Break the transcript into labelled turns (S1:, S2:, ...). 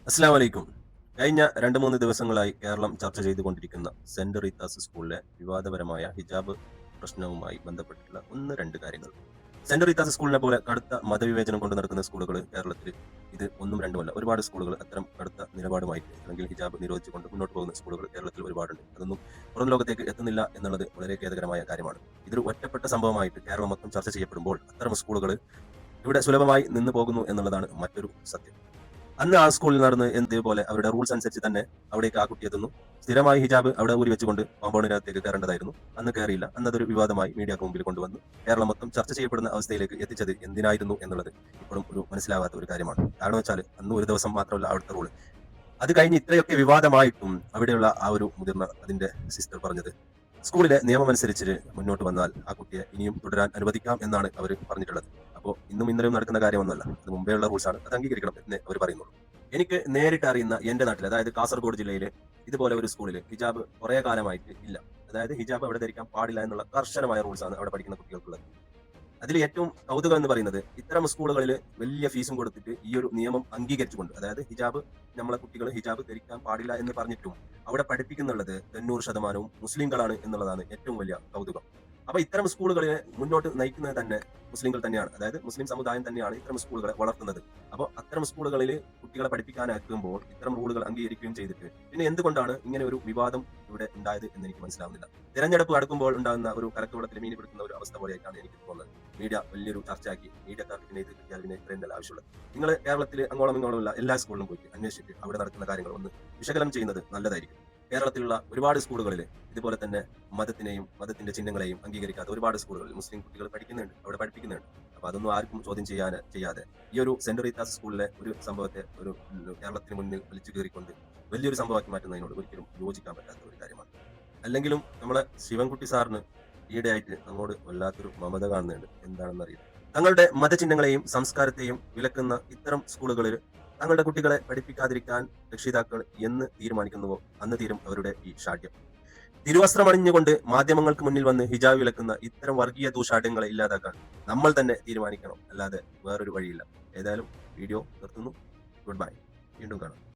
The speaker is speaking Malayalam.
S1: അസ്സലാമു അലൈക്കും. കഴിഞ്ഞ 2-3 ദിവസങ്ങളായി കേരളം ചർച്ച ചെയ്തുകൊണ്ടിരിക്കുന്ന സെന്റ് റീത്താസ് സ്കൂളിലെ വിവാദപരമായ ഹിജാബ് പ്രശ്നവുമായി ബന്ധപ്പെട്ടിട്ടുള്ള 1-2 കാര്യങ്ങൾ. സെന്റ് റീത്താസ് സ്കൂളിനെ പോലെ കടുത്ത മതവിവേചനം കൊണ്ട് നടക്കുന്ന സ്കൂളുകൾ കേരളത്തിൽ ഇത് ഒന്നും രണ്ടുമല്ല. ഒരുപാട് സ്കൂളുകൾ അത്തരം കടുത്ത നിലപാടുമായിട്ട് അല്ലെങ്കിൽ ഹിജാബ് നിരോധിച്ചുകൊണ്ട് മുന്നോട്ട് പോകുന്ന സ്കൂളുകൾ കേരളത്തിൽ ഒരുപാടുണ്ട്. അതൊന്നും പുറം ലോകത്തേക്ക് എത്തുന്നില്ല എന്നുള്ളത് വളരെ ഖേദകരമായ കാര്യമാണ്. ഇതൊരു ഒറ്റപ്പെട്ട സംഭവമായിട്ട് കേരളം മൊത്തം ചർച്ച ചെയ്യപ്പെടുമ്പോൾ അത്തരം സ്കൂളുകൾ ഇവിടെ സുലഭമായി നിന്നു പോകുന്നു എന്നുള്ളതാണ് മറ്റൊരു സത്യം. അന്ന് ആ സ്കൂളിൽ നടന്ന് ഇതേപോലെ അവരുടെ റൂൾസ് അനുസരിച്ച് തന്നെ അവിടേക്ക് ആ കുട്ടി എത്തുന്നു. സ്ഥിരമായി ഹിജാബ് അവിടെ ഊരി വെച്ചുകൊണ്ട് കോമ്പൗണ്ടിനകത്തേക്ക് കയറേണ്ടതായിരുന്നു. അന്ന് കയറിയില്ല. അതൊരു വിവാദമായി മീഡിയക്ക് മുമ്പിൽ കൊണ്ടുവന്നു കേരളം മൊത്തം ചർച്ച ചെയ്യപ്പെടുന്ന അവസ്ഥയിലേക്ക് എത്തിച്ചത് എന്തിനായിരുന്നു എന്നുള്ളത് ഇപ്പോഴും ഒരു മനസ്സിലാവാത്ത ഒരു കാര്യമാണ്. കാരണം വെച്ചാൽ അന്ന് ഒരു ദിവസം മാത്രമല്ല അവിടുത്തെ റൂള്. അത് കഴിഞ്ഞ് ഇത്രയൊക്കെ വിവാദമായിട്ടും അവിടെയുള്ള ആ ഒരു മുതിർന്ന അതിന്റെ സിസ്റ്റർ പറഞ്ഞത്, സ്കൂളിലെ നിയമം അനുസരിച്ച് മുന്നോട്ട് വന്നാൽ ആ കുട്ടിയെ ഇനിയും തുടരാൻ അനുവദിക്കാം എന്നാണ് അവർ പറഞ്ഞിട്ടുള്ളത്. അപ്പോൾ ഇന്നും ഇന്നലെയും നടക്കുന്ന കാര്യമൊന്നുമല്ല, അത് മുമ്പേയുള്ള റൂൾസാണ്, അത് അംഗീകരിക്കണം എന്ന് അവർ പറയുന്നുള്ളൂ. എനിക്ക് നേരിട്ട് അറിയുന്ന എന്റെ നാട്ടിൽ, അതായത് കാസർഗോഡ് ജില്ലയിൽ ഇതുപോലെ ഒരു സ്കൂളിൽ ഹിജാബ് കുറെ കാലമായിട്ട് ഇല്ല. അതായത് ഹിജാബ് അവിടെ ധരിക്കാൻ പാടില്ല എന്നുള്ള കർശനമായ റൂൾസാണ് അവിടെ പഠിക്കുന്ന കുട്ടികൾക്കുള്ളത്. അതിൽ ഏറ്റവും കൗതുകം എന്ന് പറയുന്നത്, ഇത്തരം സ്കൂളുകളിൽ വലിയ ഫീസും കൊടുത്തിട്ട് ഈ ഒരു നിയമം അംഗീകരിച്ചുകൊണ്ട്, അതായത് ഹിജാബ് നമ്മളെ കുട്ടികൾ ഹിജാബ് ധരിക്കാൻ പാടില്ല എന്ന് പറഞ്ഞിട്ടും അവിടെ പഠിപ്പിക്കുന്നുള്ളത് 90% മുസ്ലിങ്ങളാണ് എന്നുള്ളതാണ് ഏറ്റവും വലിയ കൗതുകം. അപ്പൊ ഇത്തരം സ്കൂളുകളെ മുന്നോട്ട് നയിക്കുന്നത് തന്നെ മുസ്ലിങ്ങൾ തന്നെയാണ്, അതായത് മുസ്ലിം സമുദായം തന്നെയാണ് ഇത്തരം സ്കൂളുകളെ വളർത്തുന്നത്. അപ്പോൾ അത്തരം സ്കൂളുകളിൽ കുട്ടികളെ പഠിപ്പിക്കാനാക്കുമ്പോൾ ഇത്തരം റൂളുകൾ അംഗീകരിക്കുകയും ചെയ്തിട്ട് പിന്നെ എന്തുകൊണ്ടാണ് ഇങ്ങനെ ഒരു വിവാദം ഇവിടെ ഉണ്ടായത് എന്ന് എനിക്ക് മനസ്സിലാവുന്നില്ല. തെരഞ്ഞെടുപ്പ് അടുക്കുമ്പോൾ ഉണ്ടാകുന്ന ഒരു കലക്കവെള്ളത്തിൽ മീനി പിടിക്കുന്ന ഒരു അവസ്ഥ പോലെയായിട്ടാണ് എനിക്ക് തോന്നുന്നത്. മീഡിയ വലിയൊരു ചർച്ചയാക്കി മീഡിയക്കാർക്ക് പിന്നെ ഇത് കിട്ടിയാൽ പിന്നെ ഇത്രയും നല്ല ആവശ്യമുള്ളത്. നിങ്ങൾ കേരളത്തിൽ അങ്ങോളം ഇങ്ങോളമുള്ള എല്ലാ സ്കൂളിലും പോയിട്ട് അന്വേഷിച്ചിട്ട് അവിടെ നടക്കുന്ന കാര്യങ്ങൾ ഒന്ന് വിശകലനം ചെയ്യുന്നത് നല്ലതായിരിക്കും. കേരളത്തിലുള്ള ഒരുപാട് സ്കൂളുകളിൽ ഇതുപോലെ തന്നെ മതത്തിനെയും മതത്തിന്റെ ചിഹ്നങ്ങളെയും അംഗീകരിക്കാത്ത ഒരുപാട് സ്കൂളുകളിൽ മുസ്ലിം കുട്ടികൾ പഠിക്കുന്നുണ്ട്, അവിടെ പഠിപ്പിക്കുന്നുണ്ട്. അപ്പൊ അതൊന്നും ആർക്കും ചോദ്യം ചെയ്യാതെ ഈ ഒരു സെന്റ് റീത്താസ് സ്കൂളിലെ ഒരു സംഭവത്തെ ഒരു കേരളത്തിന് മുന്നിൽ വലിച്ചു കയറിക്കൊണ്ട് വലിയൊരു സംഭവമാക്കി മാറ്റുന്നതിനോട് ഒരിക്കലും യോജിക്കാൻ പറ്റാത്ത ഒരു കാര്യമാണ്. അല്ലെങ്കിലും നമ്മളെ ശിവൻകുട്ടി സാറിന് ഈയിടെയായിട്ട് നമ്മോട് വല്ലാത്തൊരു മമത കാണുന്നുണ്ട്, എന്താണെന്ന് അറിയില്ല. തങ്ങളുടെ മതചിഹ്നങ്ങളെയും സംസ്കാരത്തെയും വിലക്കുന്ന ഇത്തരം സ്കൂളുകളിൽ തങ്ങളുടെ കുട്ടികളെ പഠിപ്പിക്കാതിരിക്കാൻ രക്ഷിതാക്കൾ എന്ന് തീരുമാനിക്കുന്നുവോ അന്ന് തീരും അവരുടെ ഈ ഷാഠ്യം. തിരുവസ്ത്രമണിഞ്ഞുകൊണ്ട് മാധ്യമങ്ങൾക്ക് മുന്നിൽ വന്ന് ഹിജാബ് വിലക്കുന്ന ഇത്തരം വർഗീയ ദൂഷാഠ്യങ്ങളെ ഇല്ലാതാക്കാൻ നമ്മൾ തന്നെ തീരുമാനിക്കണം, അല്ലാതെ വേറൊരു വഴിയില്ല. ഏതായാലും വീഡിയോ നിർത്തുന്നു. Good bye. വീണ്ടും കാണാം.